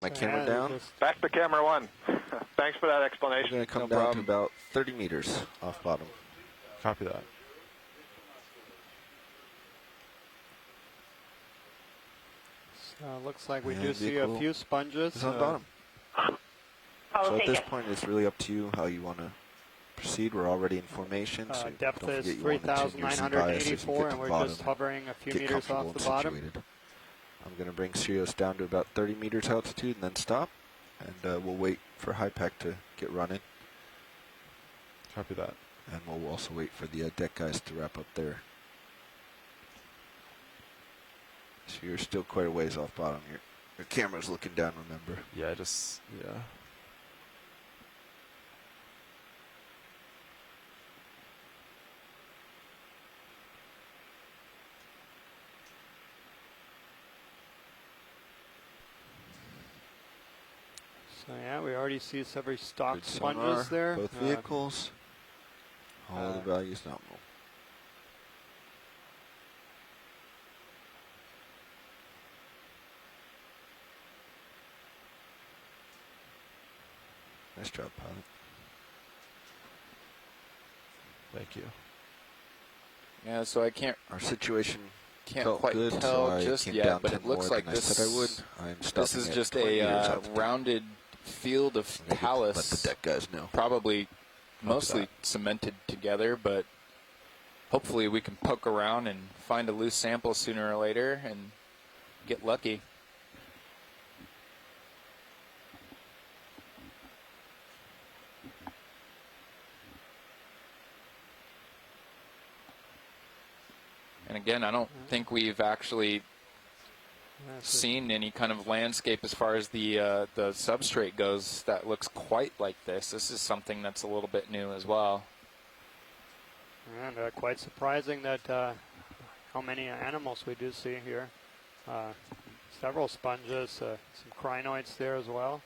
My camera down. Back to camera 1. Thanks for that We're explanation. going to come down to about 30 meters off bottom. Copy that. Looks like we do see a few sponges. It's on bottom. So at this point, it's really up to you how you want to proceed. We're already in formation. So depth is 3,984, and we're just hovering a few meters off the bottom. I'm going to bring Sirius down to about 30 meters altitude and then stop. And we'll wait for high pack to get running. Copy that. And we'll also wait for the deck guys to wrap up there. So you're still quite a ways off bottom. Your camera's looking down, remember? Yeah, yeah. So yeah, we already see several stock Good sponges sonar, there. Both vehicles. All the values nominal. Nice job, pilot. Thank you. Yeah, so I can't. Our situation can't felt quite good, tell so I just came yet, down but 10 it looks more like than this. I said I would. I'm This is stopping just at 20 meters a altitude. rounded field of talus. Let the deck guys know. Probably mostly cemented together, but hopefully we can poke around and find a loose sample sooner or later and get lucky. And again, I don't think we've actually seen any kind of landscape as far as the substrate goes that looks quite like this. This is something that's a little bit new as well. And quite surprising that how many animals we do see here. Several sponges, some crinoids there as well.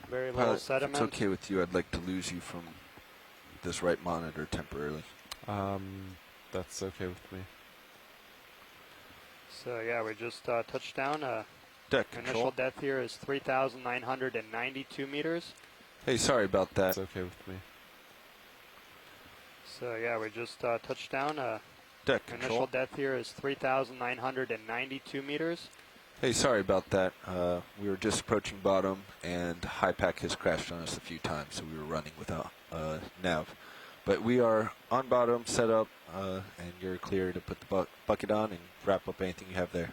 Very little sediment. If it's okay with you, I'd like to lose you from this right monitor temporarily. That's okay with me. So yeah, we just touched down. Deck Initial control. depth here is 3,992 meters. Hey, sorry about that. That's okay with me. So yeah, we just touched down. Deck Initial control. depth here is 3,992 meters. Hey, sorry about that. We were just approaching bottom, and high pack has crashed on us a few times, so we were running without nav. But we are on bottom, set up, and you're clear to put the bucket on and wrap up anything you have there.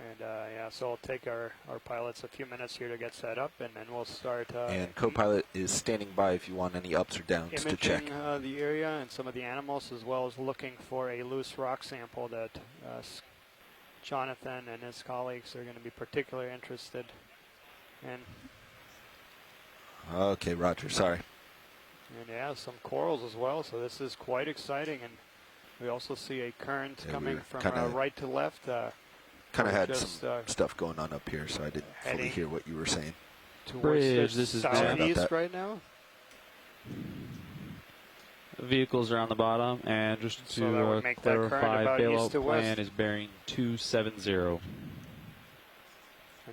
And yeah, so it'll take our pilots a few minutes here to get set up, and then we'll start. And co-pilot is standing by if you want any ups or downs to check. Imaging the area and some of the animals, as well as looking for a loose rock sample that Jonathan and his colleagues are going to be particularly interested in. Okay, Roger, sorry. And yeah, some corals as well, so this is quite exciting. And we also see a current coming from right to left. Kind of had some stuff going on up here, so I didn't fully hear what you were saying. Bridge, this is southeast right now. Vehicles are on the bottom, and just to clarify, bailout plan is bearing 270. And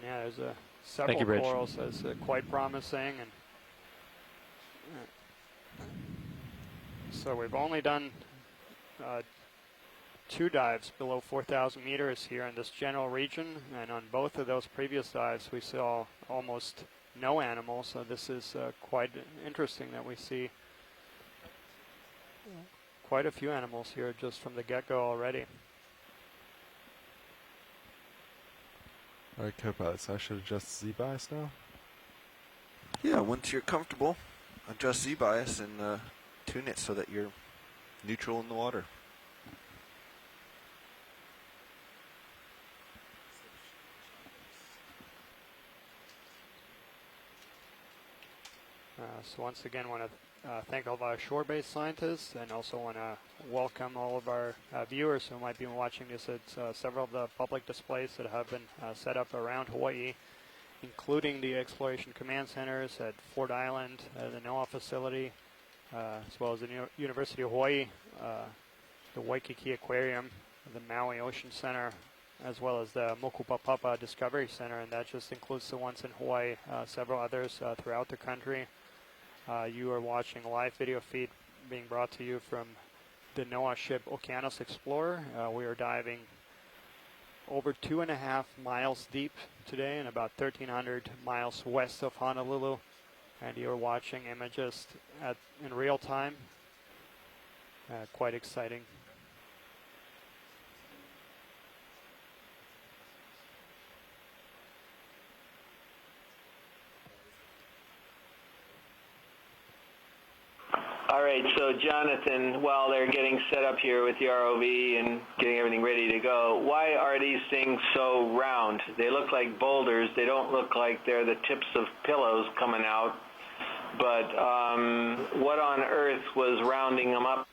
yeah, there's several corals that's quite promising. And so we've only done 2 dives below 4,000 meters here in this general region, and on both of those previous dives we saw almost no animals, so this is quite interesting that we see quite a few animals here just from the get-go already. Alright, co-pilot, so I should adjust Z-bias now? Yeah, once you're comfortable, adjust Z-bias and tune it so that you're neutral in the water. So once again, want to thank all of our shore-based scientists, and also want to welcome all of our viewers who might be watching this at several of the public displays that have been set up around Hawaii, including the Exploration Command Centers at Ford Island, the NOAA facility, as well as the University of Hawaii, the Waikiki Aquarium, the Maui Ocean Center, as well as the Mokupapapa Discovery Center, and that just includes the ones in Hawaii, several others throughout the country. You are watching a live video feed being brought to you from the NOAA ship Okeanos Explorer. We are diving over 2.5 miles deep today and about 1,300 miles west of Honolulu, and you're watching images in real time. Quite exciting. All right, so Jonathan, while they're getting set up here with the ROV and getting everything ready to go, why are these things so round? They look like boulders. They don't look like they're the tips of pillows coming out. But what on earth was rounding them up?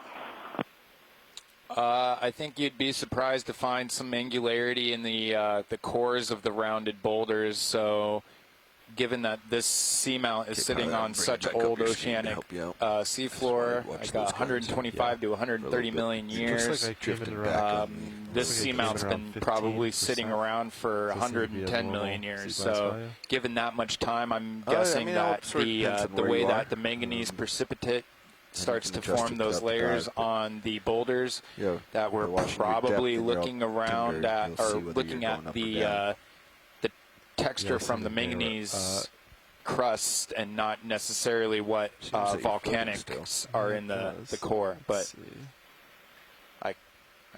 I think you'd be surprised to find some angularity in the cores of the rounded boulders. So, given that this seamount is sitting on such old oceanic seafloor, like 125 to 130 million years, this seamount's been probably sitting around for 110 million years. So, given that much time, I'm guessing that the way that the manganese precipitate starts to form those layers on the boulders, that we're probably looking around at, or looking at the texture from the manganese crust and not necessarily what volcanics are in the core. But I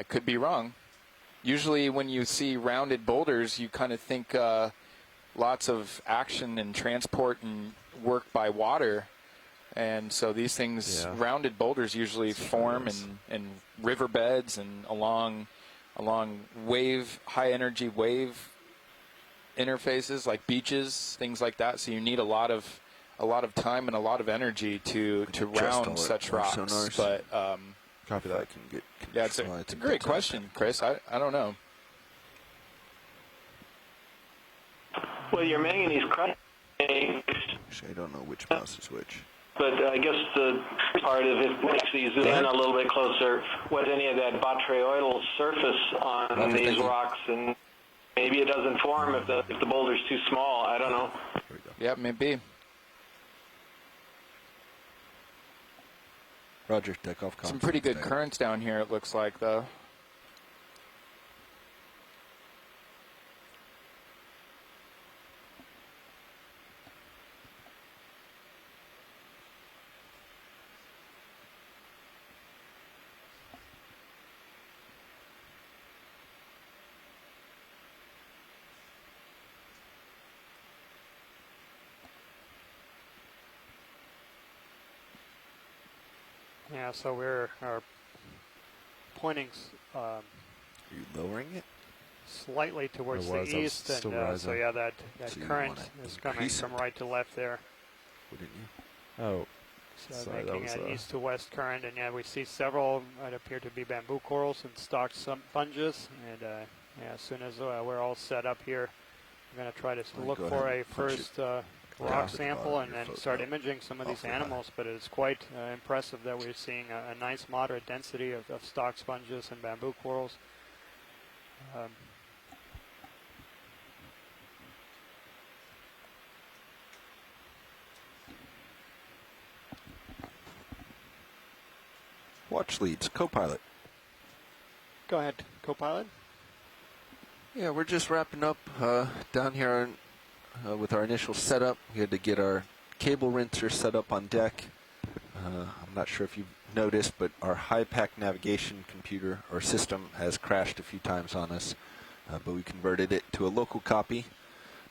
could be wrong. Usually when you see rounded boulders, you kind of think lots of action and transport and work by water. And so these things, rounded boulders usually form in riverbeds and along high energy wave interfaces like beaches, things like that. So you need a lot of time and a lot of energy to round such rocks. Sonars. But copy that. It's a great question, Chris. I don't know. Well, your manganese crust. Actually, I don't know which mouse is which. But I guess the part of it, actually zoom in a little bit closer, was any of that botryoidal surface on these rocks, and maybe it doesn't form if the boulder's too small. I don't know. Yeah, maybe. Roger, take off. Some pretty good currents down here, it looks like, though. Yeah, so we're pointing Are you lowering it? slightly towards the east, and so yeah, that current is coming from right to left there. Wouldn't you? Oh, so making an east to west current, and yeah, we see several that appear to be bamboo corals and stalked sponges, and yeah, as soon as we're all set up here, I'm going to try to look for a first rock sample and then start imaging some of these animals, but it's quite impressive that we're seeing a nice moderate density of stalk sponges and bamboo corals. Watch leads, co-pilot. Go ahead, co-pilot. Yeah, we're just wrapping up down here with our initial setup. We had to get our cable rinser set up on deck. I'm not sure if you've noticed, but our high-pack navigation computer or system has crashed a few times on us, but we converted it to a local copy,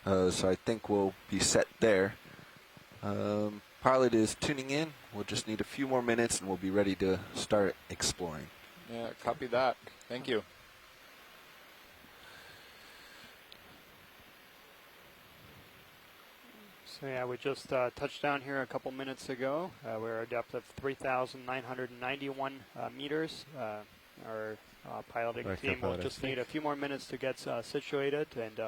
so I think we'll be set there. Pilot is tuning in. We'll just need a few more minutes and we'll be ready to start exploring. Yeah, copy that. Thank you. So yeah, we just touched down here a couple minutes ago. We're at a depth of 3,991 meters. Our piloting team will just need a few more minutes to get situated, and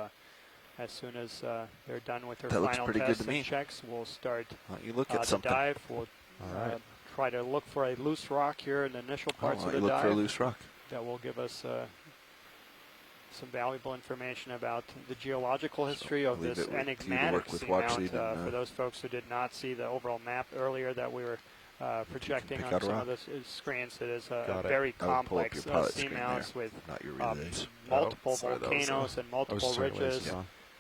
as soon as they're done with their final tests and checks, we'll start the dive. We'll try to look for a loose rock here in the initial parts of the dive. Look for a loose rock. That will give us some valuable information about the geological history of this enigmatic seamount. For those folks who did not see the overall map earlier that we were projecting on some of the screens, it is a very complex seamount with multiple volcanoes and multiple ridges.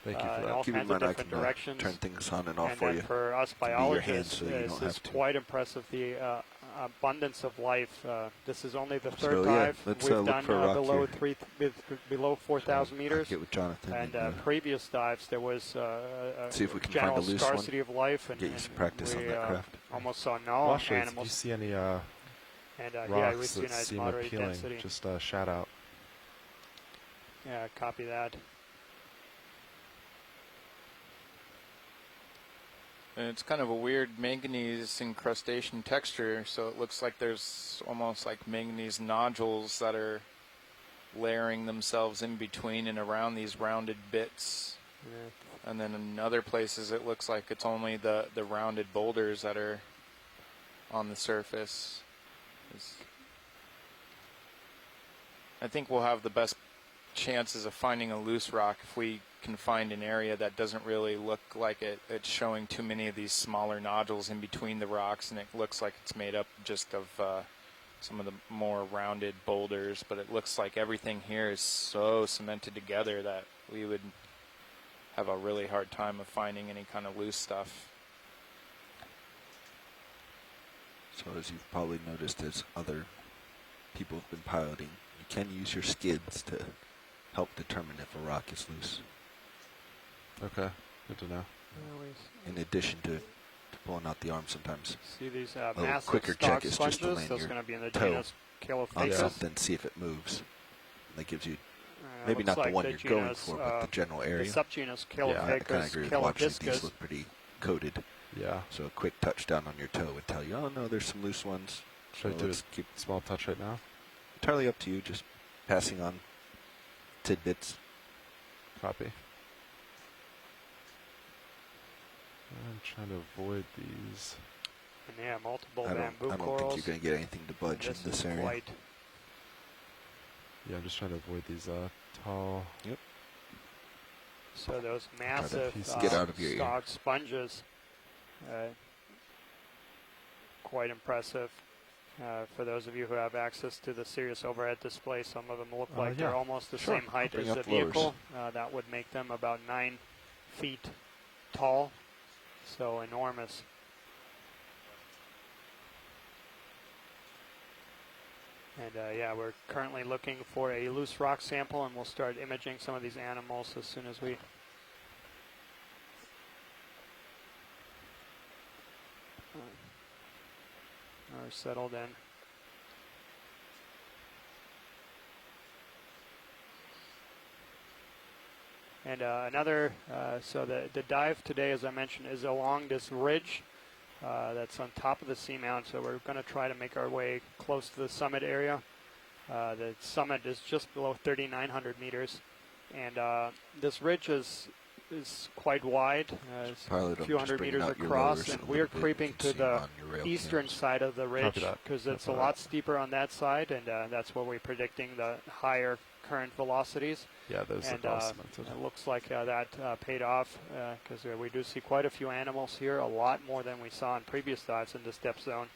Thank you for that. All kinds of different directions. Turn things on and off and for then you. For us biologists, this is quite impressive. The abundance of life. This is only the third dive we've done below 4,000 meters. Get with Jonathan and previous dives, there was see if we can general find a loose scarcity of life, and get you some practice on that craft. Almost saw no animals. If you see any rocks that seem appealing, density. just shout out. Yeah, copy that. And it's kind of a weird manganese incrustation texture, so it looks like there's almost like manganese nodules that are layering themselves in between and around these rounded bits. Yeah. And then in other places it looks like it's only the rounded boulders that are on the surface. I think we'll have the best chances of finding a loose rock if we can find an area that doesn't really look like it's showing too many of these smaller nodules in between the rocks, and it looks like it's made up just of some of the more rounded boulders, but it looks like everything here is so cemented together that we would have a really hard time of finding any kind of loose stuff. So as you've probably noticed, as other people have been piloting, you can use your skids to help determine if a rock is loose. Okay, good to know. In addition to pulling out the arm sometimes. See these a massive quicker check is just to sponges? land That's your going to be in the toe genus on Calophagus. something, see if it moves. That gives you maybe looks not the like one the you're genus, going for, but the general area. The subgenus I kind of Calophagus, agree with watching these Calodiscus. look pretty coated. Yeah. So a quick touch down on your toe would tell you, oh no, there's some loose ones. Should I do a small touch right now? Entirely up to you, just passing on tidbits. Copy. I'm trying to avoid these. And yeah, multiple I bamboo don't corals. think you're going to get anything to budge in this area. White. Yeah, I'm just trying to avoid these tall. Yep. So those massive get out of your stalked sponges, quite impressive. For those of you who have access to the Sirius overhead display, some of them look like they're almost the same height as the vehicle. That would make them about 9 feet tall, so enormous. And yeah, we're currently looking for a loose rock sample, and we'll start imaging some of these animals as soon as we are settled in. And so the dive today, as I mentioned, is along this ridge that's on top of the seamount. So we're going to try to make our way close to the summit area. The summit is just below 3,900 meters. And this ridge is quite wide, a few hundred meters across, and we're creeping to the eastern side of the ridge because it's a lot steeper on that side, and that's where we're predicting the higher current velocities. Yeah, those look awesome. It looks like that paid off because we do see quite a few animals here, a lot more than we saw in previous dives in this depth zone.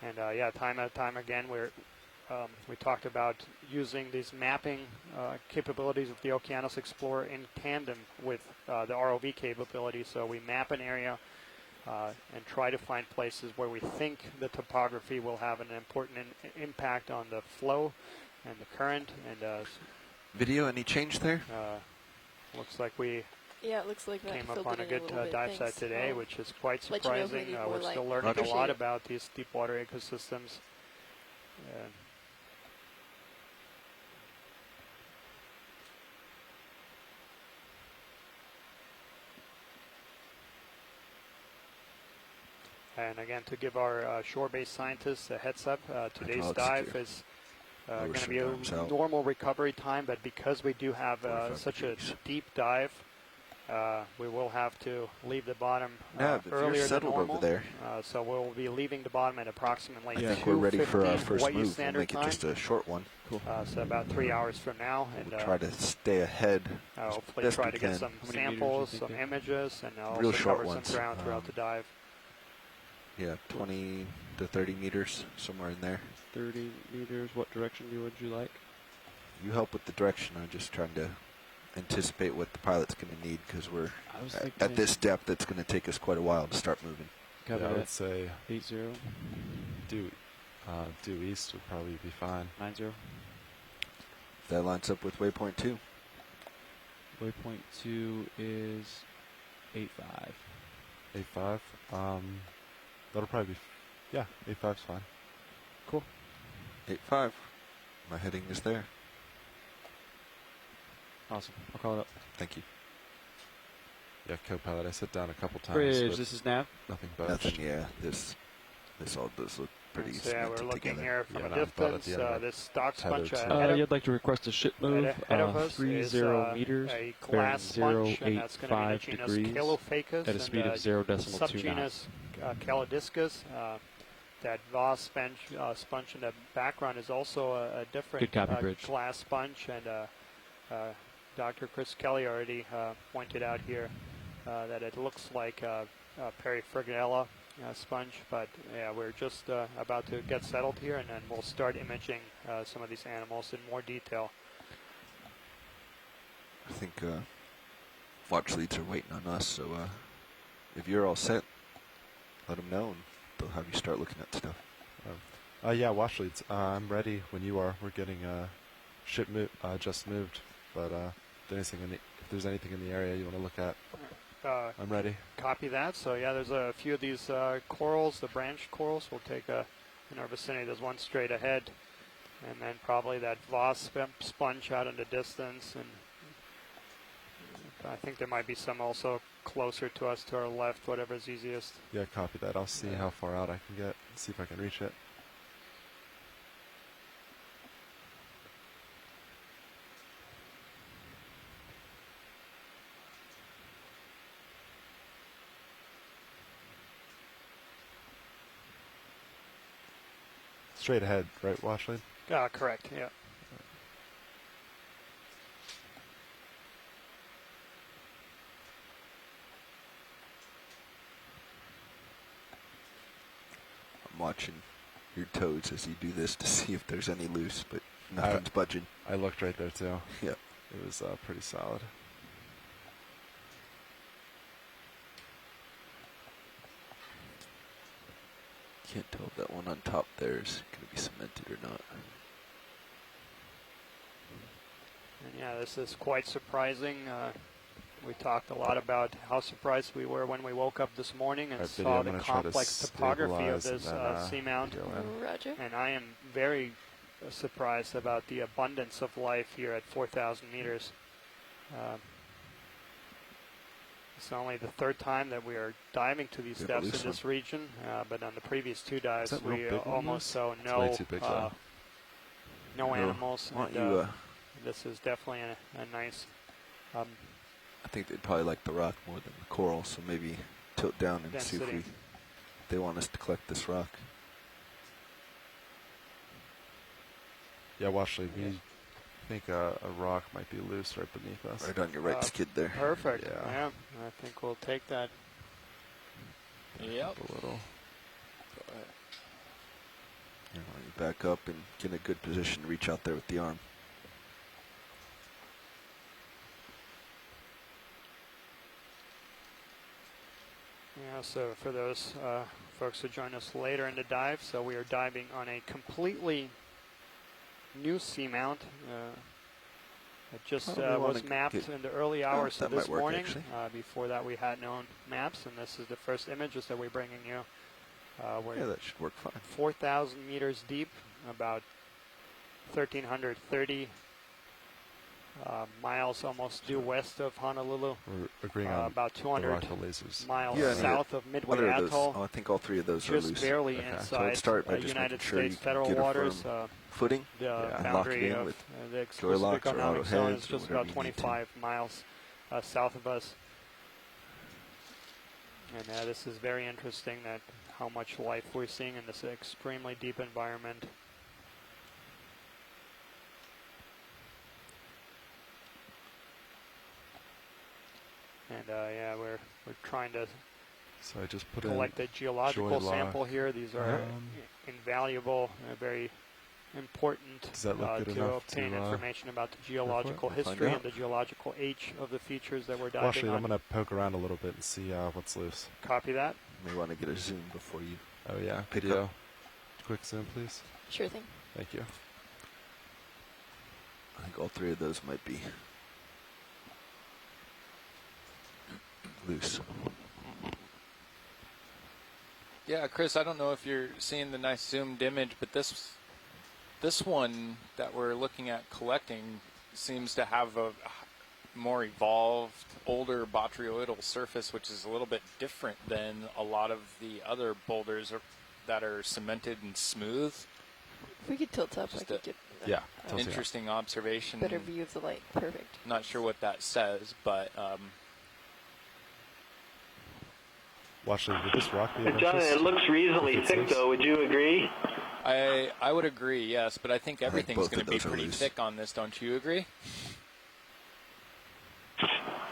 And yeah, time and time again, we talked about using these mapping capabilities of the Okeanos Explorer in tandem with the ROV capability. So we map an area and try to find places where we think the topography will have an important impact on the flow and the current. And video, any change there? Looks like we it looks like came up on a good dive site today, which is quite surprising. We're still learning a lot about these deep water ecosystems. And again, to give our shore-based scientists a heads up, today's dive is going to be a normal recovery time, but because we do have such a deep dive, we will have to leave the bottom Nav, if you're earlier than settled normal. over there, So we'll be leaving the bottom at approximately I think we're ready for our 2:15 first Hawaii move. We'll Standard make it Time. just a short one. Cool. So about 3 hours from now, and We'll try to stay ahead. as hopefully best try we to get can. some How many meters samples, you some thinking? images, and Real also short cover ones. some ground throughout the dive. Yeah, 20 to 30 meters, somewhere in there. 30 meters. What direction would you like? You help with the direction. I'm just trying to anticipate what the pilot's going to need, because we're at this depth. It's going to take us quite a while to start moving. Yeah, Cover I would that. say 80. due east would probably be fine. 90. That lines up with waypoint 2. Waypoint 2 is 85. 8.5. That'll probably be. Yeah, 8.5's fine. Cool. 8.5. My heading is there. Awesome. I'll call it up. Thank you. Yeah, co-pilot. I sit down a couple times. Bridge. But This is Nav. nothing budged. Nothing. Yeah, this all does look pretty So yeah, we're cemented looking together. here from Yeah, a and I'm about at distance. the end of This stock tethered sponge to- ahead, You'd like to request a ship move. ahead of us 30 is meters. a bearing glass sponge, and that's going to be in the 0.85 genus degrees Calophacus, at a speed of 0.2 knots. subgenus Calodiscus. That Voss sponge in the background is also a different Good copy, Bridge. glass sponge, and Dr. Chris Kelly already pointed out here that it looks like a Perifrigella sponge, but yeah, we're just about to get settled here, and then we'll start imaging some of these animals in more detail. I think watch leads are waiting on us, so if you're all set, let them know, and they'll have you start looking at stuff. Yeah, watch leads. I'm ready when you are. We're getting ship just moved, but if there's anything in the area you want to look at, I'm ready. Copy that. So yeah, there's a few of these corals, the branch corals. We'll take in our vicinity. There's one straight ahead, and then probably that Voss sponge out in the distance, and I think there might be some also closer to us to our left, whatever's easiest. Yeah, copy that. I'll see how far out I can get, see if I can reach it. Straight ahead, right, Washley? Correct, yeah. I'm watching your toes as you do this to see if there's any loose, but nothing's budging. I looked right there too. Yep. It was pretty solid. Can't tell if that one on top there is going to be cemented or not. And yeah, this is quite surprising. We talked a lot about how surprised we were when we woke up this morning and saw the complex topography of this seamount. Roger. And I am very surprised about the abundance of life here at 4,000 meters. It's only the third time that we are diving to these depths in this region, but on the previous two dives, we almost saw no animals. Why don't And, you, this is definitely a nice. I think they'd probably like the rock more than the coral, so maybe tilt down and see if they want us to collect this rock. Yeah, Washley, we think a rock might be loose right beneath us. Right on your right skid there. Perfect. Yeah. Yeah, I think we'll take that. Yep. A little. You back up and get in a good position to reach out there with the arm. Yeah, so for those folks who join us later in the dive, so we are diving on a completely new seamount. It just was mapped in the early hours of this morning. Before that, we had no maps, and this is the first images that we're bringing you. Yeah, that should work fine. 4,000 meters deep, about 1,330 miles almost due west of Honolulu. We're agreeing on about 200 miles south of Midway Atoll. I think all three of those are loose. Just barely inside so let's start by just United making sure States you can federal get waters. a firm footing. The and lock it boundary in of with the joy exclusive locks or economic auto zone heads is or just whatever about you need to. 25 miles south of us. And this is very interesting, that how much life we're seeing in this extremely deep environment. And yeah, we're trying to So I just put collect a geological sample here. These are invaluable, very important to obtain information about the geological history and the geological age of the features that we're diving actually, on. I'm going to poke around a little bit and see what's loose. Copy that. You may want to get a zoom before you. Oh yeah, pick video. up. Quick zoom, please. Sure thing. Thank you. I think all three of those might be loose. Yeah, Chris, I don't know if you're seeing the nice zoomed image, but this one that we're looking at collecting seems to have a more evolved, older botryoidal surface, which is a little bit different than a lot of the other boulders that are cemented and smooth. If we could tilt up, Just I could get an interesting observation. Better view of the light. Perfect. Not sure what that says, but Watching, would this rock be of John, interest? it looks reasonably thick, though. Would you agree? I would agree, yes, but I think everything's going to be pretty loose. thick on this. Don't you agree?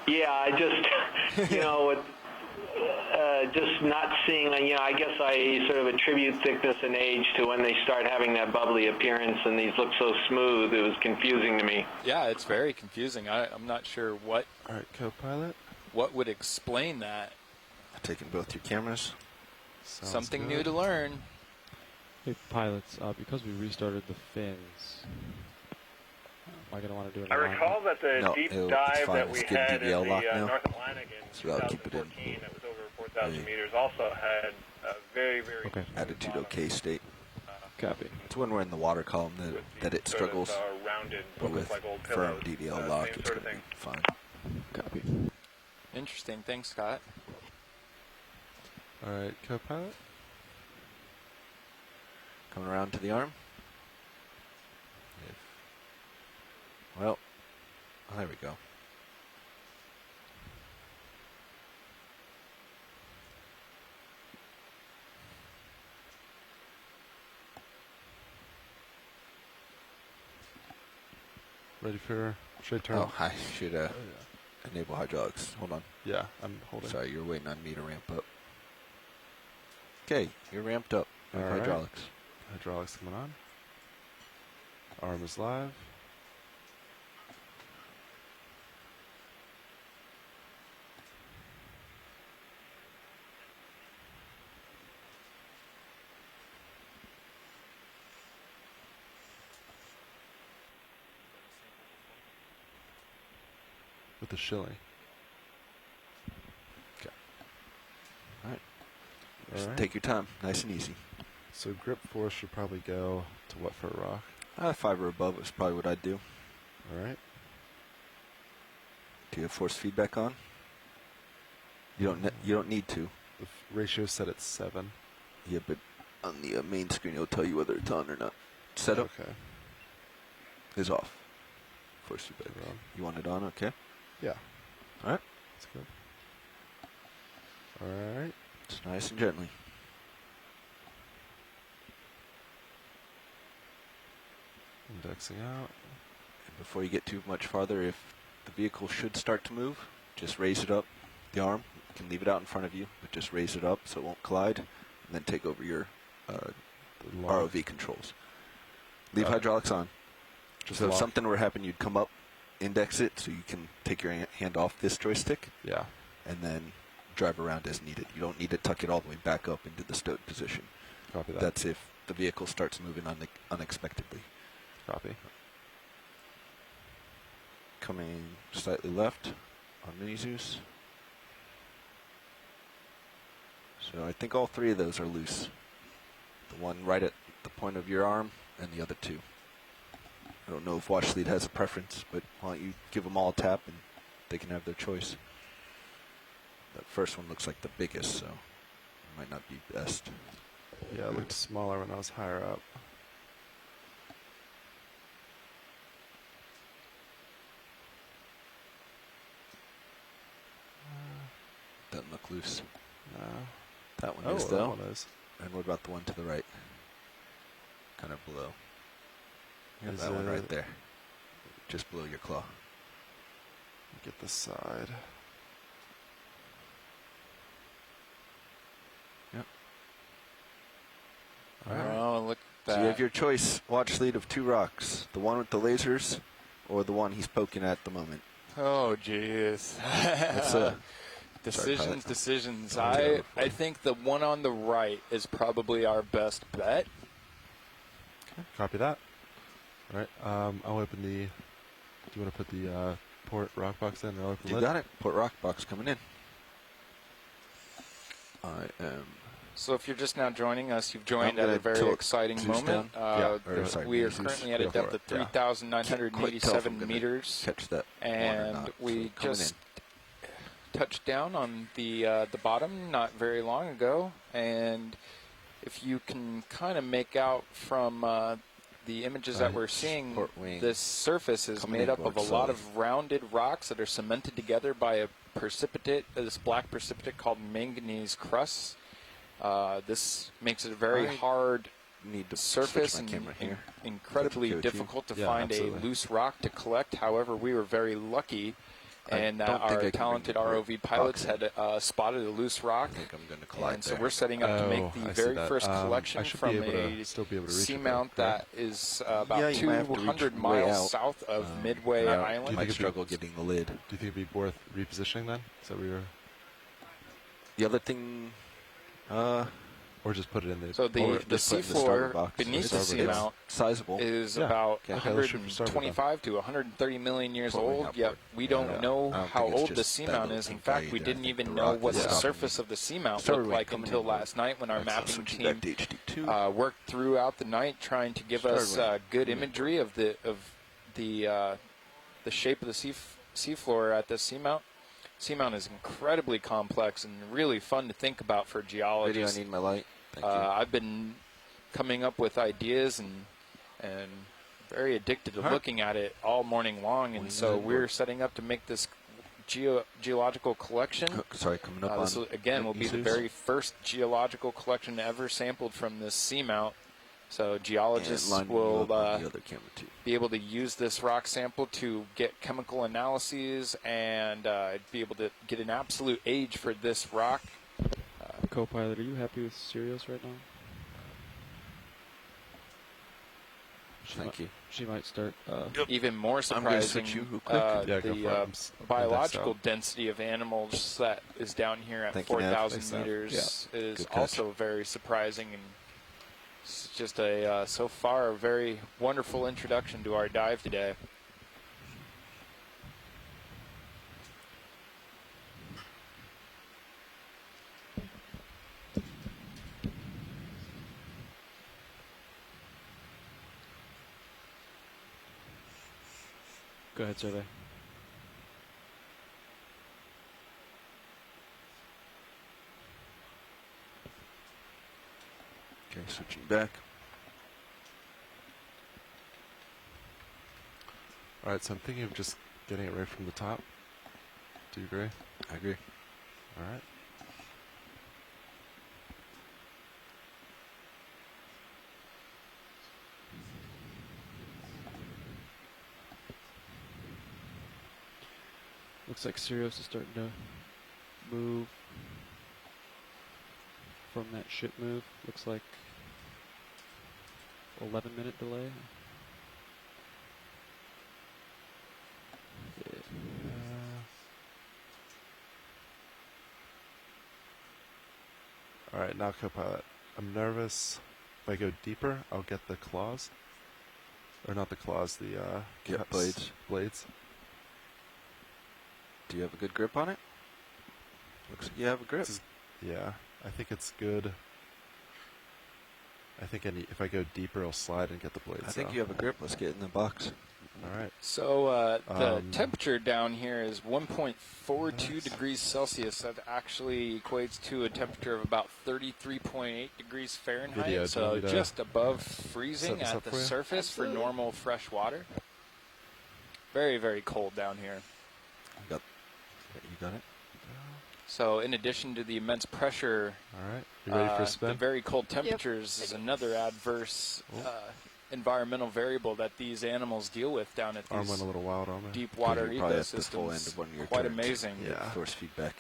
Yeah, I just, just not seeing, I guess I sort of attribute thickness and age to when they start having that bubbly appearance and these look so smooth. It was confusing to me. Yeah, it's very confusing. I'm not sure what. All right, co-pilot. What would explain that? Taking both your cameras. Sounds Something good. new to learn. Hey, pilots, because we restarted the fins, am I going to want to do it? I recall that the deep dive that we had in the North Atlantic in 2014, that was over 4,000 meters, also had a very, very attitude okay state. Copy. It's when we're in the water column that it struggles. Rounded, But with like old firm pillows, DDL lock, same it's sort going of to be fine. Copy. Interesting. Thanks, Scott. All right, co-pilot. Coming around to the arm. Well, there we go. Ready for? Should I turn? Oh, I should enable hydraulics. Hold on. Yeah, I'm holding. Sorry, you're waiting on me to ramp up. Okay, you're ramped up. All right. Hydraulics. Hydraulics coming on. Arm is live. With the shilling. Okay. All right. All Just right. take your time. Nice and easy. So grip force should probably go to what for a rock? 5 or above is probably what I'd do. All right. Do you have force feedback on? You don't need to. The ratio set at 7. Yeah, but on the main screen it'll tell you whether it's on or not. Setup Okay. is off. Force feedback. You want it on? Okay. Yeah. All right. That's good. All right. Just nice and gently. Indexing out. And before you get too much farther, if the vehicle should start to move, just raise it up, the arm. You can leave it out in front of you, but just raise it up so it won't collide, and then take over your ROV controls. Leave hydraulics on. So if something were to happen, you'd come up, index it, so you can take your hand off this joystick. Yeah. And then drive around as needed. You don't need to tuck it all the way back up into the stowed position. Copy that. That's if the vehicle starts moving unexpectedly. Copy. Coming slightly left on Mini Zeus. So I think all 3 of those are loose. The one right at the point of your arm and the other 2. I don't know if Washlead has a preference, but why don't you give them all a tap and they can have their choice. That first one looks like the biggest, so it might not be best. Yeah, it looked smaller when I was higher up. Doesn't look loose. That one is, though. That one is. And what about the one to the right? Kind of below. Yeah, that one right there. Just below your claw. Get the side. Yep. All right. Oh, look at that. So you have your choice, watch lead of 2 rocks. The one with the lasers or the one he's poking at the moment. Oh, jeez. Decisions. I think the one on the right is probably our best bet. Okay, copy that. All right, I'll open the... Do you want to put the port rock box in? Or I'll open the lid? Got it. Port rock box coming in. I am... So if you're just now joining us, you've joined at a very exciting moment. We are currently at a depth of 3,987 meters. Catch that. And we just touched down on the bottom not very long ago. And if you can kind of make out from the images that we're seeing, this surface is made up of a lot of rounded rocks that are cemented together by a precipitate, this black precipitate called manganese crust. This makes it a very hard surface and incredibly difficult to find a loose rock to collect. However, we were very lucky and that our talented ROV pilots had spotted a loose rock. And so we're setting up to make the very first collection from a seamount that is about 200 miles south of Midway Island. Might struggle getting the lid. Do you think it'd be worth repositioning then? Is that where you're... The other thing... or just put it in there. So the seafloor beneath the seamount is about 125 to 130 million years old. Yet we don't know how old the seamount is. In fact, we didn't even know what the surface of the seamount looked like until last night when our mapping team worked throughout the night trying to give us good imagery of the shape of the seafloor at the seamount. Seamount is incredibly complex and really fun to think about for geologists. I need my light. Thank you. I've been coming up with ideas and very addicted to looking at it all morning long, and so we're setting up to make this geological collection. Coming up this will be the very first geological collection ever sampled from this seamount. So geologists will be able to use this rock sample to get chemical analyses and be able to get an absolute age for this rock. Co-pilot, are you happy with Sirius right now? Thank you. She might start. Even more surprising, the biological density of animals that is down here at 4,000 meters is also very surprising, and it's just a so far a very wonderful introduction to our dive today. Go ahead, survey. Okay, switching back. All right, so I'm thinking of just getting it right from the top. Do you agree? I agree. All right. Looks like Sirius is starting to move from that ship move. Looks like 11-minute delay. Yeah. All right, now co-pilot. I'm nervous. If I go deeper, I'll get the claws. Or not the claws, the blades. Do you have a good grip on it? Looks like you have a grip. Yeah, I think it's good. I think if I go deeper, I'll slide and get the blades. I think you have a grip. Let's get in the box. All right. So the temperature down here is 1.42 degrees Celsius. That actually equates to a temperature of about 33.8 degrees Fahrenheit. So just above freezing at the surface for normal fresh water. Very, very cold down here. You got it? So in addition to the immense pressure, all right, you ready for a spin? the very cold temperatures is another adverse environmental variable that these animals deal with down at Arm these went a little wild on me. deep water ecosystems. The full end of ecosystems. one of your Quite turns. amazing. Yeah. Force feedback.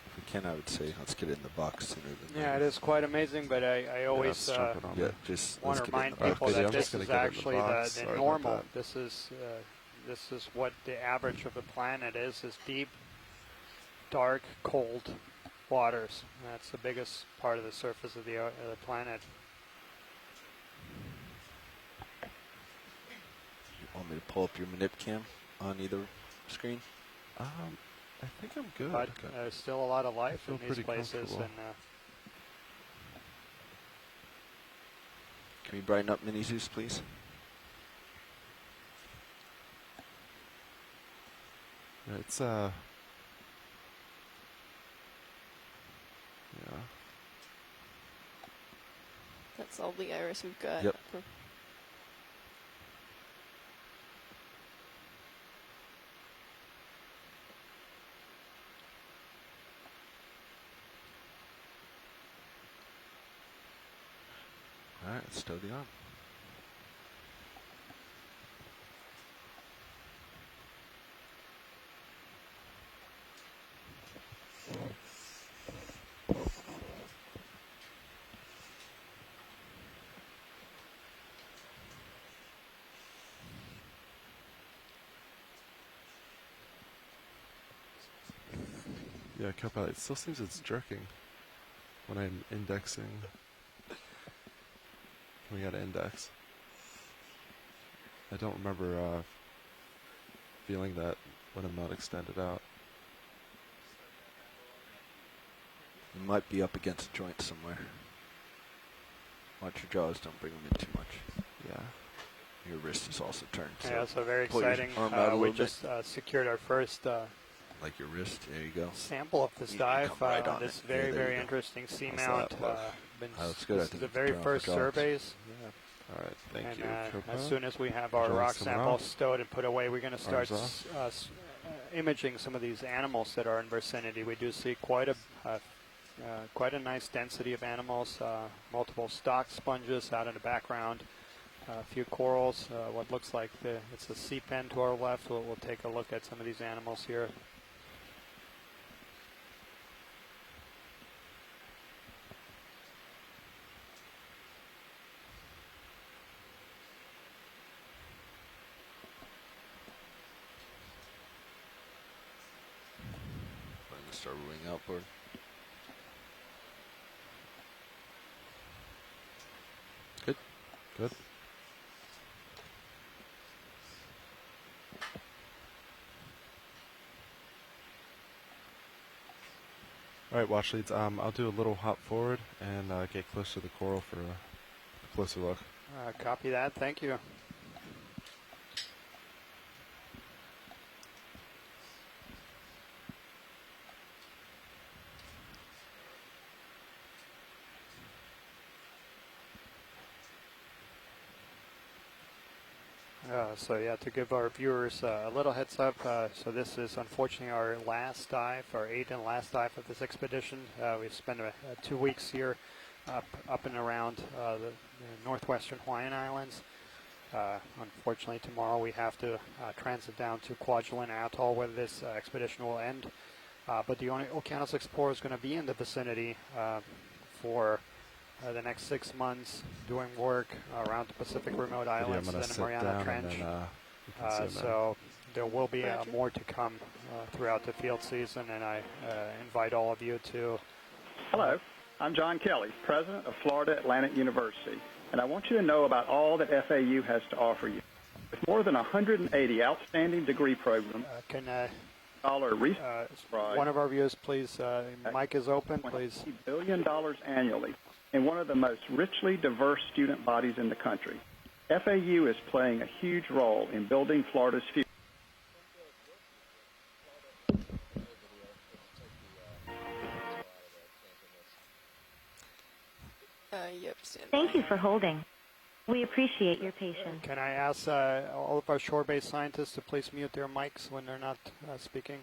If we can, I would say let's get it in the box sooner than later. Yeah, it is quite amazing, but I always just want to remind people that this is actually the normal. This is what the average of the planet is deep, dark, cold waters. That's the biggest part of the surface of the planet. You want me to pull up your manip cam on either screen? I think I'm good. But there's still a lot of life in these places. And can we brighten up Mini Zeus, please? It's yeah. That's all the iris we've got. Yep. All right, let's stow the arm. Yeah, Copilot, it still seems it's jerking when I'm indexing. We got to index. I don't remember feeling that when I'm not extended out. You might be up against a joint somewhere. Watch your jaws, don't bring them in too much. Yeah. Your wrist is also turned. Yeah, so very exciting. We just secured our first like your wrist, there you go. Sample of this dive. This very, very interesting seamount. That's good. This is the very first surveys. Yeah. All right, thank you. As soon as we have our rock sample stowed and put away, we're going to start imaging some of these animals that are in vicinity. We do see quite a nice density of animals, multiple stock sponges out in the background, a few corals, what looks like it's a sea pen to our left. We'll take a look at some of these animals here. Start wing outboard. Good. Good. All right, watch leads. I'll do a little hop forward and get close to the coral for a closer look. Copy that. Thank you. So yeah, to give our viewers a little heads up, so this is unfortunately our last dive, our 8th and last dive of this expedition. We've spent 2 weeks here up and around the northwestern Hawaiian Islands. Unfortunately, tomorrow we have to transit down to Kwajalein Atoll where this expedition will end. But the Okeanos Explorer is going to be in the vicinity for the next 6 months doing work around the Pacific remote islands and the Mariana Trench. So there will be more to come throughout the field season, and I invite all of you to... Hello, I'm John Kelly, president of Florida Atlantic University, and I want you to know about all that FAU has to offer you. With more than 180 outstanding degree programs, one of our viewers, please, mic is open, please. $20 billion annually, and one of the most richly diverse student bodies in the country. FAU is playing a huge role in building Florida's future. Thank you for holding. We appreciate your patience. Can I ask all of our shore-based scientists to please mute their mics when they're not speaking?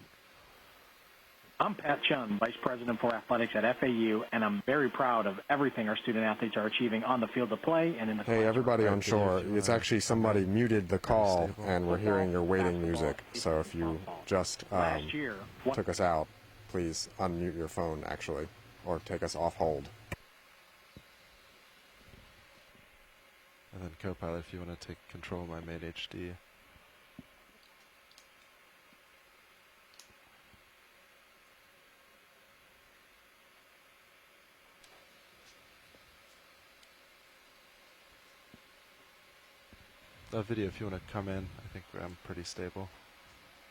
I'm Pat Chun, Vice President for Athletics at FAU, and I'm very proud of everything our student athletes are achieving on the field of play and in the Hey, everybody on shore, it's actually somebody muted the call, and we're hearing your waiting music. So if you just took us out, please unmute your phone, actually, or take us off hold. And then Copilot, if you want to take control of my main HD. Video, if you want to come in, I think I'm pretty stable.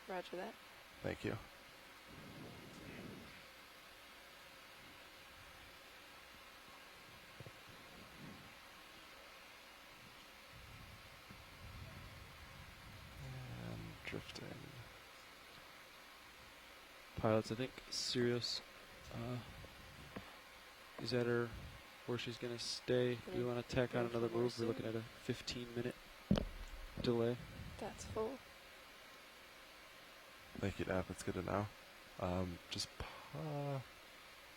Roger that. Thank you. And drifting. Pilots, I think Sirius is at her where she's going to stay. Do we want to tack on another move? We're looking at a 15-minute delay. That's full. Thank you, Nap. It's good to know. Just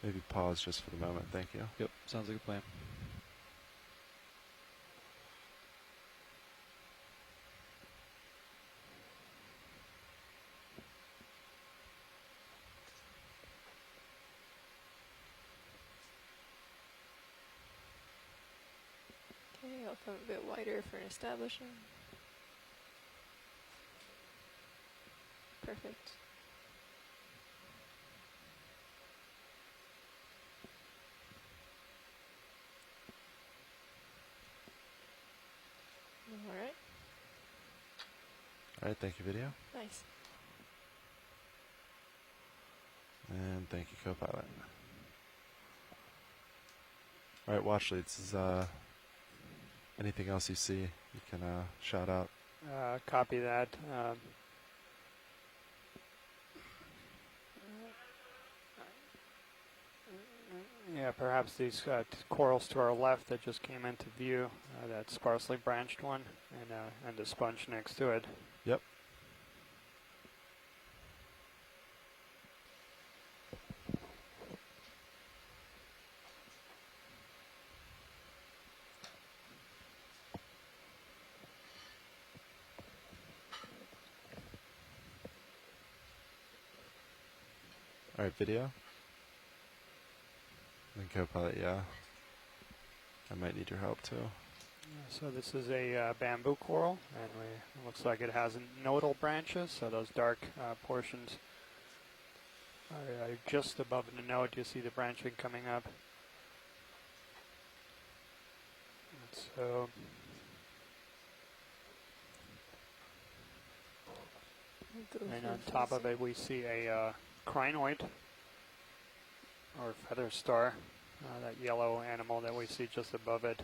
maybe pause just for the moment. Thank you. Yep, sounds like a plan. Okay, I'll come a bit wider for an establishing. Perfect. All right. All right, thank you, video. Nice. And thank you, Copilot. All right, watch leads. Anything else you see, you can shout out. Copy that. Yeah, perhaps these corals to our left that just came into view, that sparsely branched one, and the sponge next to it. Yep. All right, video. And Copilot, yeah. I might need your help too. So this is a bamboo coral, and it looks like it has nodal branches, so those dark portions are just above the node. You see the branching coming up. And so and on top of it we see a crinoid, or feather star, that yellow animal that we see just above it.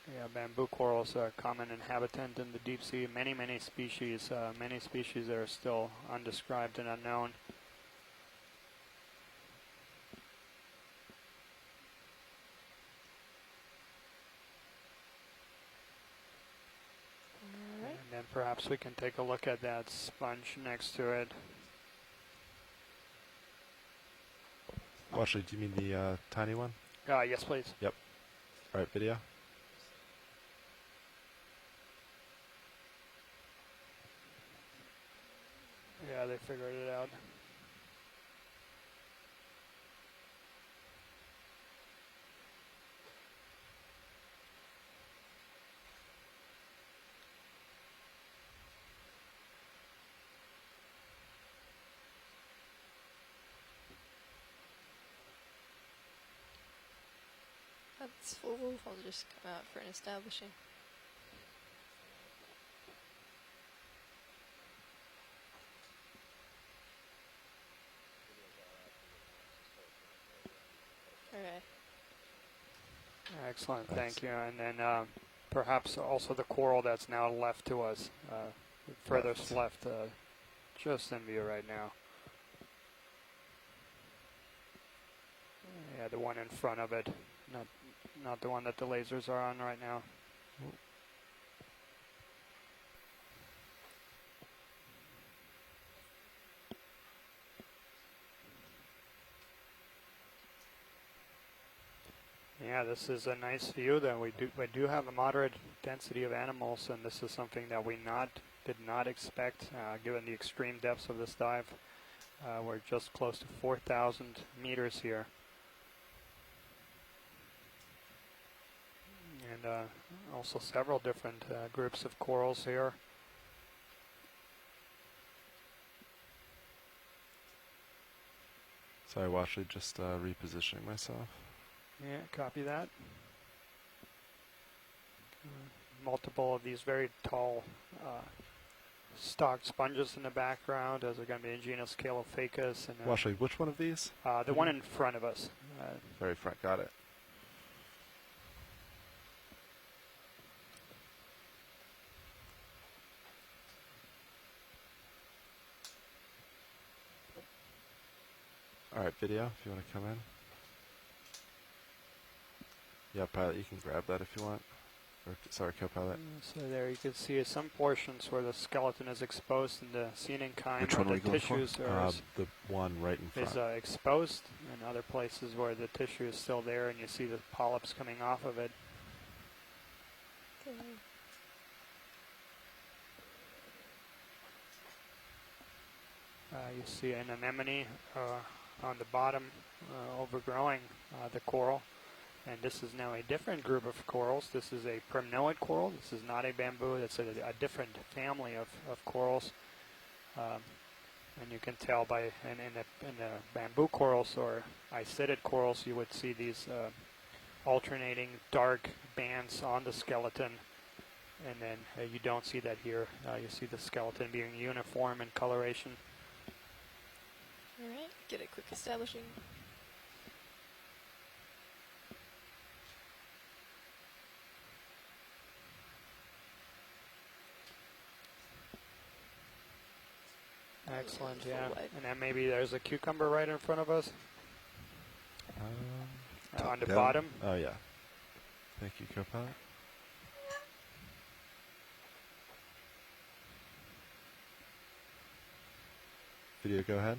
Yeah, bamboo corals are a common inhabitant in the deep sea. Many species that are still undescribed and unknown. And then perhaps we can take a look at that sponge next to it. Actually, do you mean the tiny one? Yes, please. Yep. All right, video. Yeah, they figured it out. That's full. I'll just come out for an establishing. Okay. Excellent, thank you. And then perhaps also the coral that's now left to us, furthest left, just in view right now. Yeah, the one in front of it, not the one that the lasers are on right now. Yeah, this is a nice view. That we do have a moderate density of animals, and this is something that we did not expect given the extreme depths of this dive. We're just close to 4,000 meters here. And also several different groups of corals here. Sorry, Washley, just repositioning myself. Yeah, copy that. Multiple of these very tall stalked sponges in the background. Those are going to be in genus Calophacus. And Washley, which one of these? The one in front of us. Very front, got it. All right, video, if you want to come in. Yeah, pilot, you can grab that if you want. Or, sorry, co-pilot. So there you can see some portions where the skeleton is exposed and the cyanine Which one or are we the going tissues for? The one right in front. is exposed, and other places where the tissue is still there and you see the polyps coming off of it. Okay. You see an anemone on the bottom overgrowing the coral. And this is now a different group of corals. This is a primnoid coral. This is not a bamboo. It's a different family of corals. And you can tell by in the bamboo corals or isidid corals, you would see these alternating dark bands on the skeleton. And then you don't see that here. You see the skeleton being uniform in coloration. All right, get a quick establishing. Excellent, yeah. And then maybe there's a cucumber right in front of us. On the bottom. Oh, yeah. Thank you, co-pilot. Video, go ahead.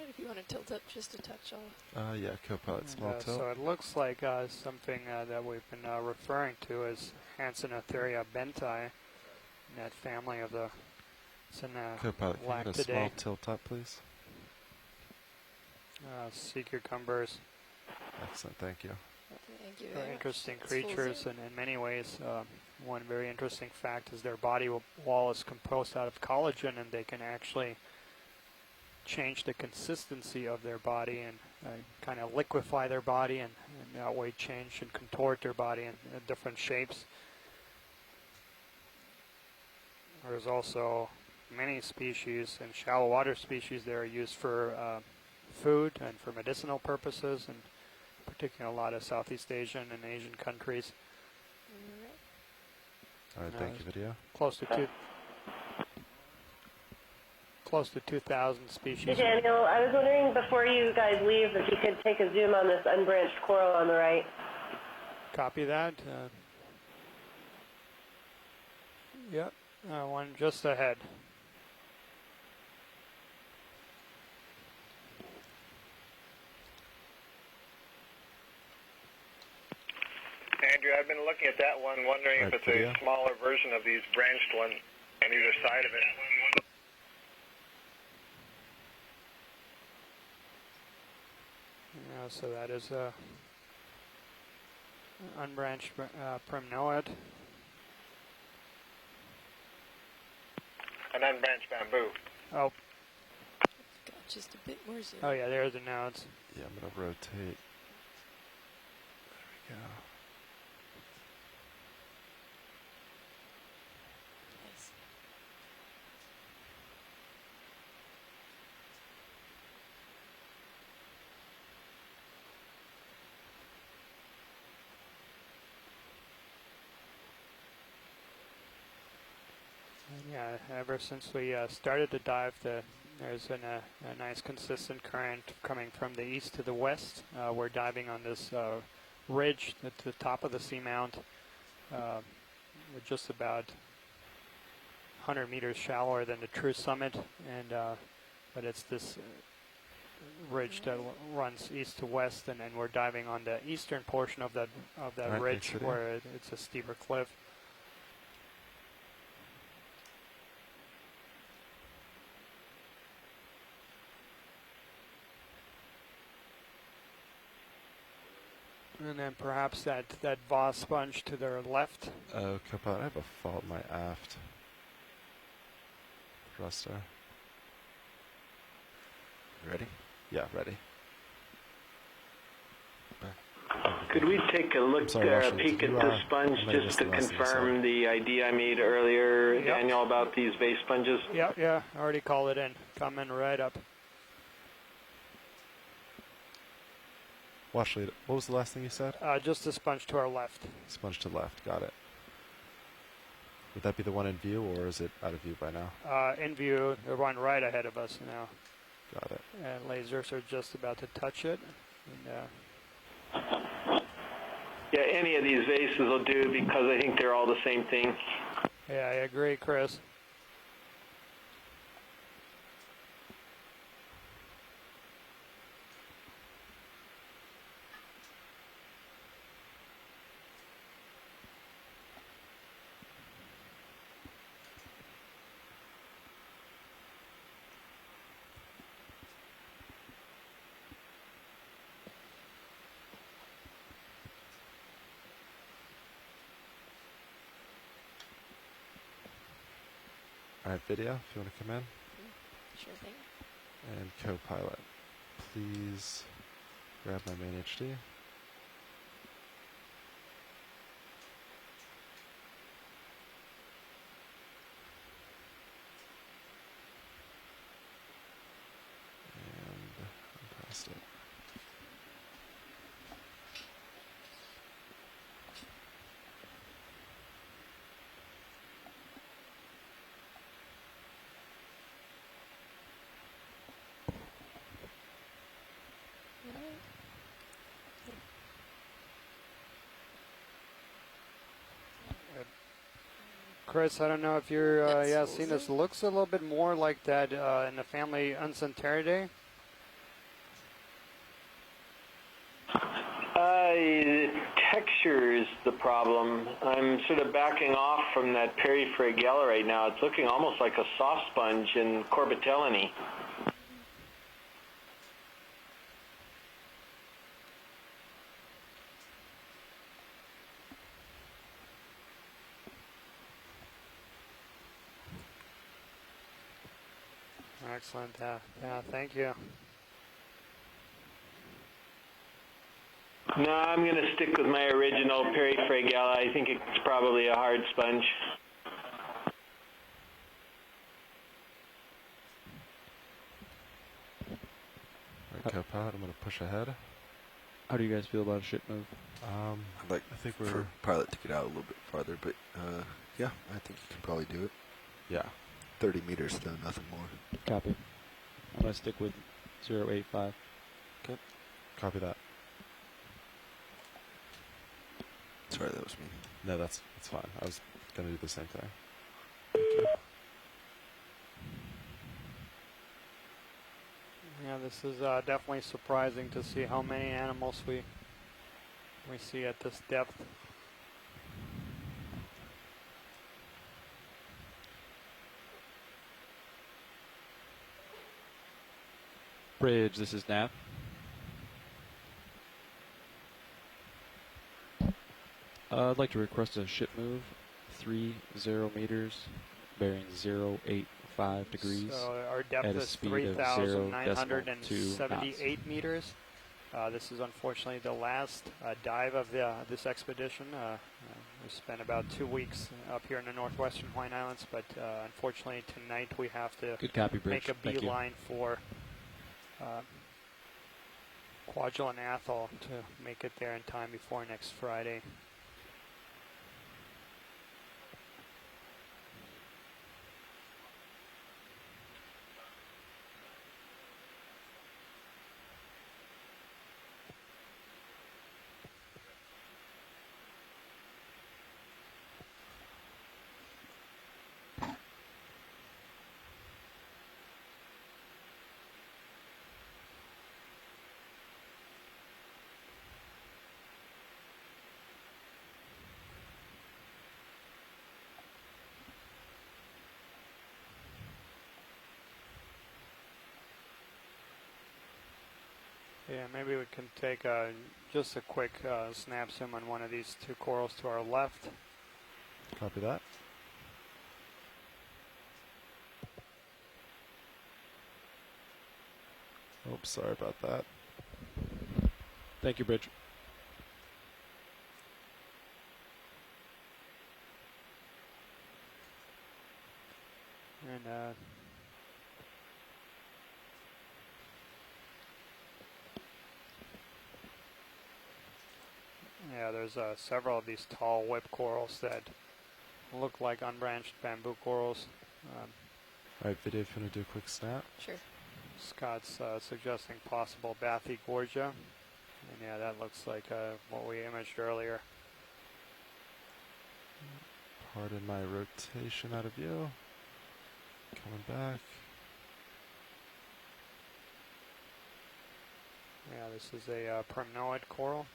If you want to tilt up just a touch off. Yeah, co-pilot small tilt. So it looks like something that we've been referring to as Hansenothuria bentai, that family of the co-pilot, can you get a small tilt up, please? Sea cucumbers. Excellent, thank you. Thank you. Very interesting creatures, and in many ways, one very interesting fact is their body wall is composed out of collagen, and they can actually change the consistency of their body and kind of liquefy their body and that way change and contort their body in different shapes. There's also many species and shallow water species that are used for food and for medicinal purposes, and particularly a lot of Southeast Asian and Asian countries. All right, thank you, video. Close to 2,000 species. Hey Daniel, I was wondering before you guys leave if you could take a zoom on this unbranched coral on the right. Copy that. Yep, one just ahead. Andrew, I've been looking at that one, wondering if it's a smaller version of these branched ones on either side of it. So that is unbranched primnoid. An unbranched bamboo. Oh. Got just a bit more zoom. Oh yeah, there's the nodes. Yeah, I'm going to rotate. There we go. Yeah, ever since we started to dive, the There's a nice consistent current coming from the east to the west. We're diving on this ridge at the top of the seamount. We're just about 100 meters shallower than the true summit, and but it's this ridge that runs east to west, and then we're diving on the eastern portion of that ridge where it's a steeper cliff. And then perhaps that Voss sponge to their left. Oh, Copilot, I have a fault in my aft thruster. Ready? Yeah, ready. Could we take a look, peek at the sponge just to confirm the idea I made earlier, Daniel, about these vase sponges? Yeah, I already called it in. Coming right up. Washley, what was the last thing you said? Just the sponge to our left. Sponge to left, got it. Would that be the one in view, or is it out of view by now? In view, the one right ahead of us now. Got it. And lasers are just about to touch it. And, yeah, any of these vases will do because I think they're all the same thing. Yeah, I agree, Chris. All right, video, if you want to come in. Sure thing. And Copilot, please grab my main HD. And compress it. Chris, I don't know if you're seen this. Looks a little bit more like that in the family Uncenteridae. The texture is the problem. I'm sort of backing off from that Periphragella right now. It's looking almost like a soft sponge in Corbitellinae. Excellent. Yeah, thank you. No, I'm going to stick with my original Periphragella. I think it's probably a hard sponge. All right, Copilot, I'm going to push ahead. How do you guys feel about a ship move? I'd like I think for pilot to get out a little bit farther, but yeah, I think you can probably do it. Yeah. 30 meters though, nothing more. Copy. I'm going to stick with 085. Okay. Copy that. Sorry, that was me. No, that's fine. I was going to do the same thing. Yeah, this is definitely surprising to see how many animals we see at this depth. Bridge, this is Nav. I'd like to request a ship move, 30 meters, bearing 085 degrees. So our depth is 3,978 meters. This is unfortunately the last dive of this expedition. We spent about 2 weeks up here in the northwestern Hawaiian Islands, but unfortunately tonight we have to make a beeline for Kwajalein Atoll to make it there in time before next Friday. maybe we can take just a quick snap zoom on one of these two corals to our left. Copy that. Oops, sorry about that. Thank you, Bridge. And yeah, there's several of these tall whip corals that look like unbranched bamboo corals. Alright, video, if you want to do a quick snap. Sure. Scott's suggesting possible Bathygorgia. And yeah, that looks like what we imaged earlier. Pardon my rotation out of view. Coming back. Yeah, this is a primnoid coral.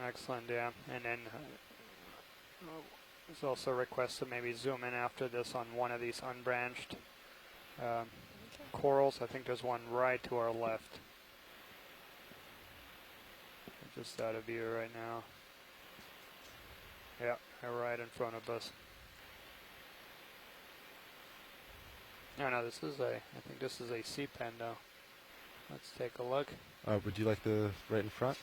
Excellent, yeah. And then there's also requests to maybe zoom in after this on one of these unbranched corals. I think there's one right to our left. Just out of view right now. Yeah, they're right in front of us. No, this is I think this is a sea pen though. Let's take a look. Would you like the right in front?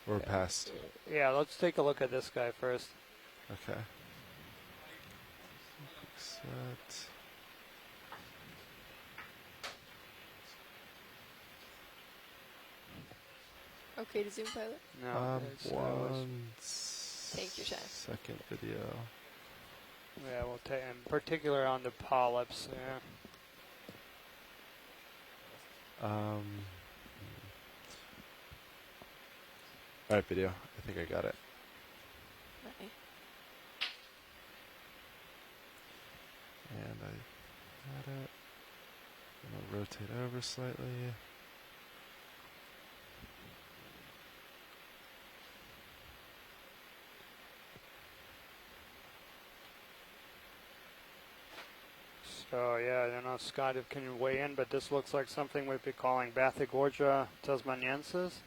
Or past? Yeah, let's take a look at this guy first. Okay. Set. Okay to zoom, pilot? No. Take your time. Second video. Yeah, we'll take in particular on the polyps. Yeah. Alright, video. I think I got it. Okay. And I got it. I'm going to rotate over slightly. So yeah, I don't know, Scott, can you weigh in? But this looks like something we'd be calling Bathygorgia tasmaniensis.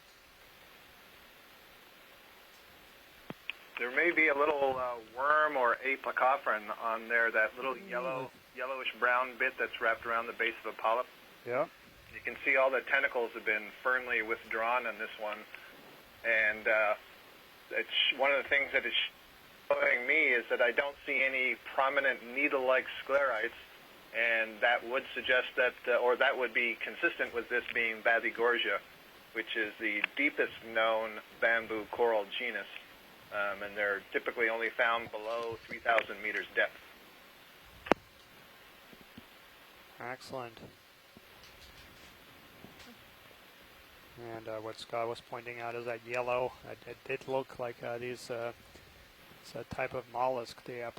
There may be a little worm or aplycophoran on there, that little yellowish brown bit that's wrapped around the base of a polyp. Yeah. You can see all the tentacles have been firmly withdrawn on this one. And it's one of the things that is showing me is that I don't see any prominent needle-like sclerites, and that would suggest that, or that would be consistent with this being Bathygorgia, which is the deepest known bamboo coral genus. And they're typically only found below 3,000 meters depth. Excellent. And what Scott was pointing out is that yellow. It did look like these. It's a type of mollusk, the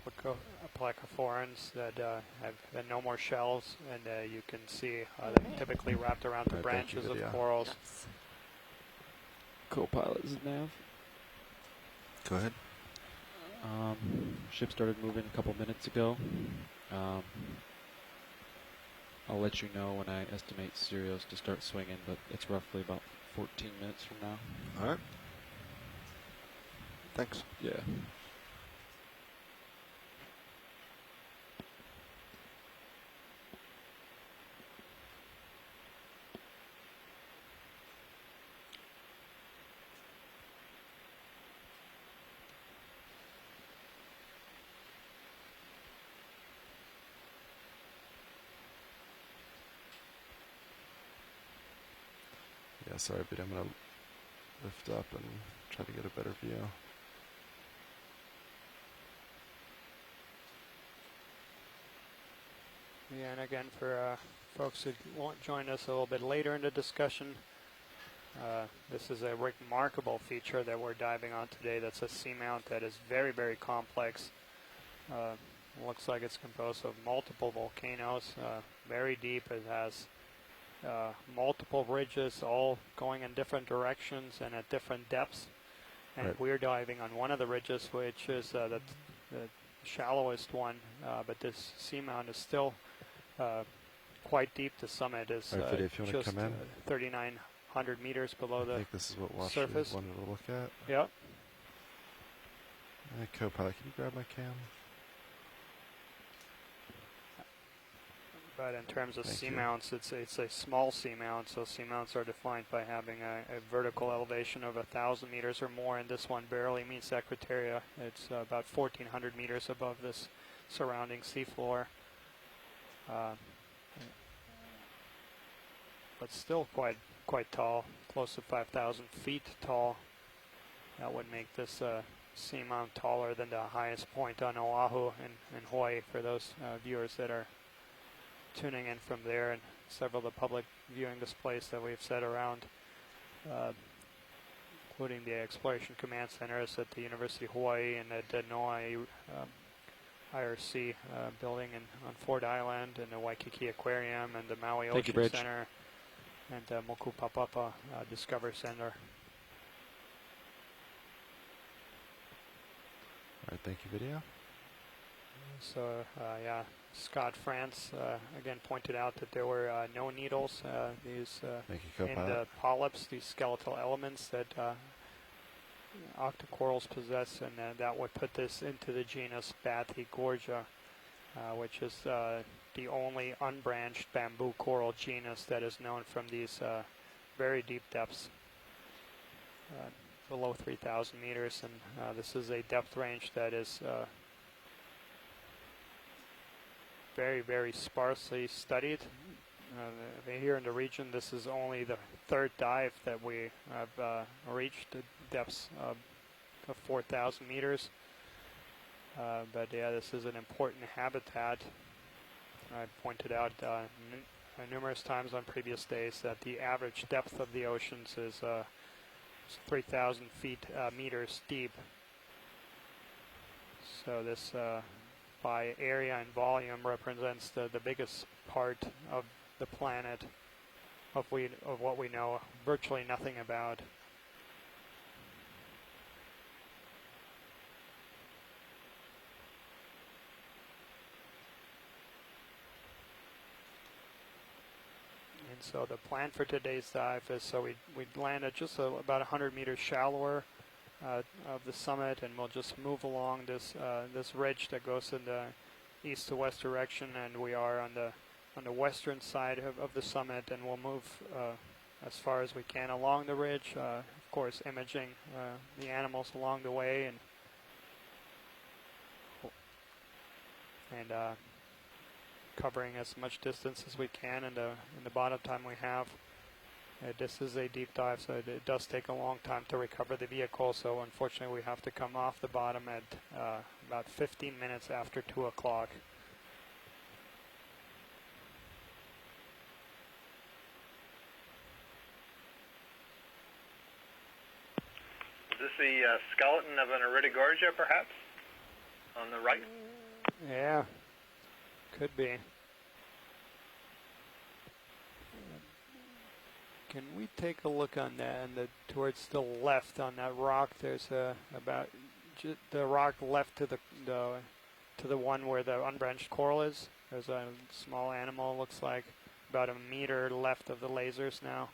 aplycophorans, that have no more shells, and you can see they're typically wrapped around the branches of corals. Yes. Co-pilot is Nav. Go ahead. Ship started moving a couple minutes ago. I'll let you know when I estimate Sirius to start swinging, but it's roughly about 14 minutes from now. All right. Thanks. Yeah. Yeah, sorry, but I'm going to lift up and try to get a better view. Yeah, and again, for folks who won't join us a little bit later in the discussion, this is a remarkable feature that we're diving on today. That's a seamount that is very, very complex. Looks like it's composed of multiple volcanoes, very deep. It has multiple ridges all going in different directions and at different depths. And Right. we're diving on one of the ridges, which is the shallowest one, but this seamount is still quite deep. The summit is All right, Video, if you want to just come in. 3,900 meters below I the think this is what Washley surface. wanted to look at. Yep. Co-pilot, can you grab my cam? But in terms of Thank you. seamounts, it's a small seamount, so seamounts are defined by having a vertical elevation of 1,000 meters or more, and this one barely meets that criteria. It's about 1,400 meters above this surrounding seafloor. But still quite tall, close to 5,000 feet tall. That would make this seamount taller than the highest point on Oahu in Hawaii for those viewers that are tuning in from there, and several of the public viewing displays that we've set around, including the Exploration Command Centers at the University of Hawaii and at the NOAA IRC building on Ford Island, and the Waikiki Aquarium, and the Maui Thank you, Ocean Bridge. Center, and Mokupapapa Discovery Center. All right, thank you, Video. So, yeah, Scott France again pointed out that there were no needles, these Thank you, in co-pilot. the polyps, these skeletal elements that octocorals possess, and that would put this into the genus Bathygorgia, which is the only unbranched bamboo coral genus that is known from these very deep depths, below 3,000 meters, and this is a depth range that is very, very sparsely studied. Here in the region, this is only the third dive that we have reached the depths of 4,000 meters. But yeah, this is an important habitat. I pointed out numerous times on previous days that the average depth of the oceans is 3,000 meters deep. So this by area and volume represents the biggest part of the planet of what we know virtually nothing about. And so the plan for today's dive is so we land at just about 100 meters shallower of the summit, and we'll just move along this ridge that goes in the east to west direction, and we are on the western side of the summit, and we'll move as far as we can along the ridge, of course imaging the animals along the way, and covering as much distance as we can in the bottom time we have. This is a deep dive, so it does take a long time to recover the vehicle, so unfortunately we have to come off the bottom at about 15 minutes after 2 o'clock. Is this the skeleton of an Iridogorgia, perhaps? On the right? Yeah, could be. Can we take a look on that? And towards the left on that rock, there's the rock left to the one where the unbranched coral is. There's a small animal, looks like about a meter left of the lasers now.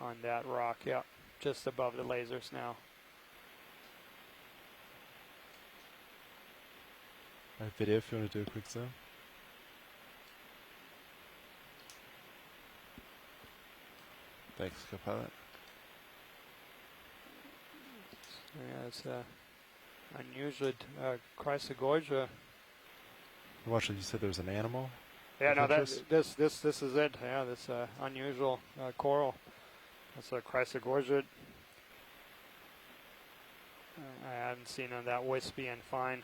On that rock, yeah, just above the lasers now. All right, Video, if you want to do a quick zoom. Thanks, co-pilot. Yeah, it's unusual Chrysogorgia. Washley, you said there was an animal? Yeah, no, interest? this is it. Yeah, this unusual coral. That's a Chrysogorgia. I haven't seen that wispy and fine.